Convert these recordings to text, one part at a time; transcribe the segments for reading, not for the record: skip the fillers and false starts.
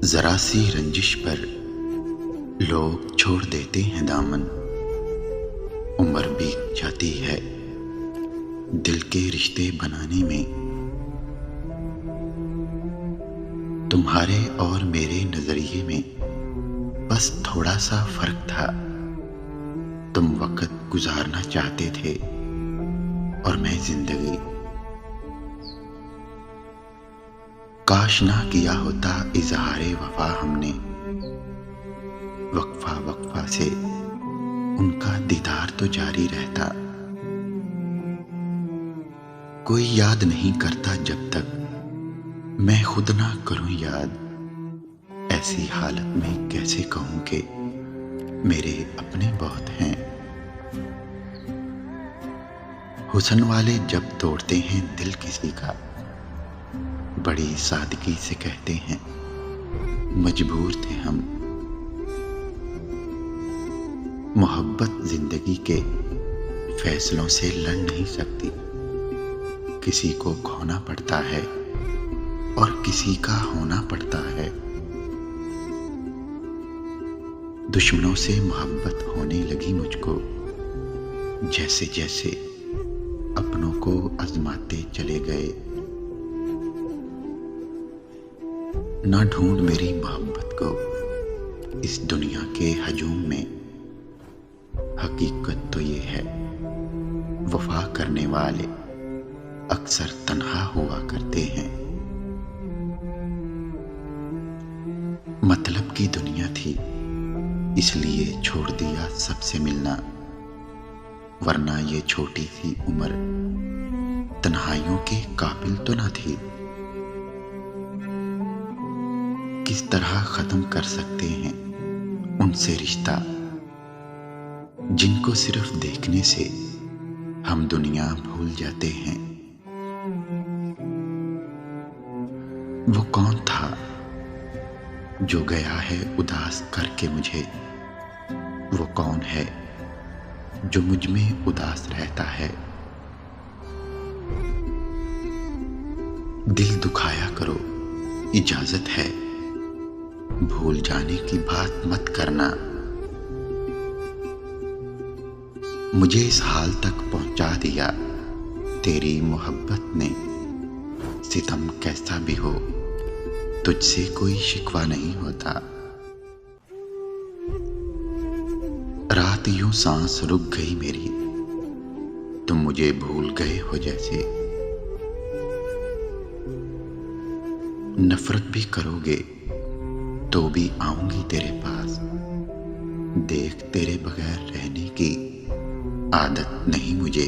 जरा सी रंजिश पर लोग छोड़ देते हैं दामन। उम्र बीत जाती है दिल के रिश्ते बनाने में। तुम्हारे और मेरे नजरिए में बस थोड़ा सा फर्क था। तुम वक्त गुजारना चाहते थे और मैं जिंदगी। काश ना किया होता इजहारे वफा हमने, वक्फा वक्फा से उनका दीदार तो जारी रहता। कोई याद नहीं करता जब तक मैं खुद ना करूं याद। ऐसी हालत में कैसे कहूं कि मेरे अपने बहुत हैं। हुस्न वाले जब तोड़ते हैं दिल किसी का, बड़ी सादगी से कहते हैं मजबूर थे हम। मोहब्बत जिंदगी के फैसलों से लड़ नहीं सकती। किसी को खोना पड़ता है और किसी का होना पड़ता है। दुश्मनों से मोहब्बत होने लगी मुझको, जैसे जैसे अपनों को आजमाते चले गए। ना ढूंढ मेरी मोहब्बत को इस दुनिया के हजूम में। हकीकत तो ये है वफा करने वाले अक्सर तन्हा हुआ करते हैं। मतलब की दुनिया थी इसलिए छोड़ दिया सबसे मिलना, वरना ये छोटी सी उम्र तन्हाइयों के काबिल तो ना थी। किस तरह खत्म कर सकते हैं उनसे रिश्ता जिनको सिर्फ देखने से हम दुनिया भूल जाते हैं। वो कौन था जो गया है उदास करके मुझे? वो कौन है जो मुझ में उदास रहता है? दिल दुखाया करो, इजाजत है। भूल जाने की बात मत करना। मुझे इस हाल तक पहुंचा दिया तेरी मोहब्बत ने। सितम कैसा भी हो तुझसे कोई शिकवा नहीं होता। रात यूं सांस रुक गई मेरी, तुम मुझे भूल गए हो जैसे। नफरत भी करोगे तो भी आऊंगी तेरे पास। देख तेरे बगैर रहने की आदत नहीं मुझे।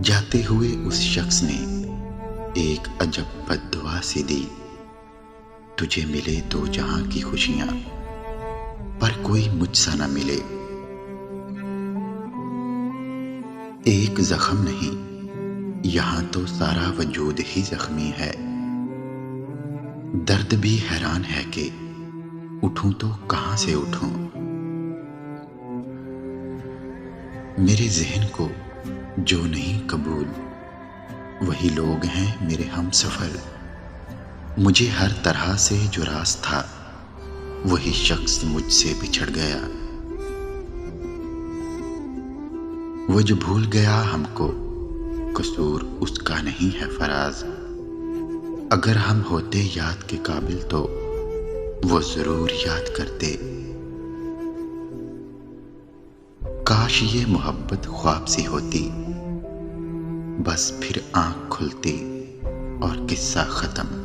जाते हुए उस शख्स ने एक अजब बद्दुआ सी दी। तुझे मिले दो जहां की खुशियां, पर कोई मुझसा न मिले। एक जख्म नहीं, यहां तो सारा वजूद ही जख्मी है। दर्द भी हैरान है कि उठूं तो कहां से उठूं। मेरे ज़हन को जो नहीं कबूल वही लोग हैं मेरे हमसफर। मुझे हर तरह से जो रास था वही शख्स मुझसे बिछड़ गया। वो जो भूल गया हमको कसूर उसका नहीं है फराज। अगर हम होते याद के काबिल तो वो जरूर याद करते। काश ये मोहब्बत ख्वाब सी होती, बस फिर आंख खुलती और किस्सा खत्म।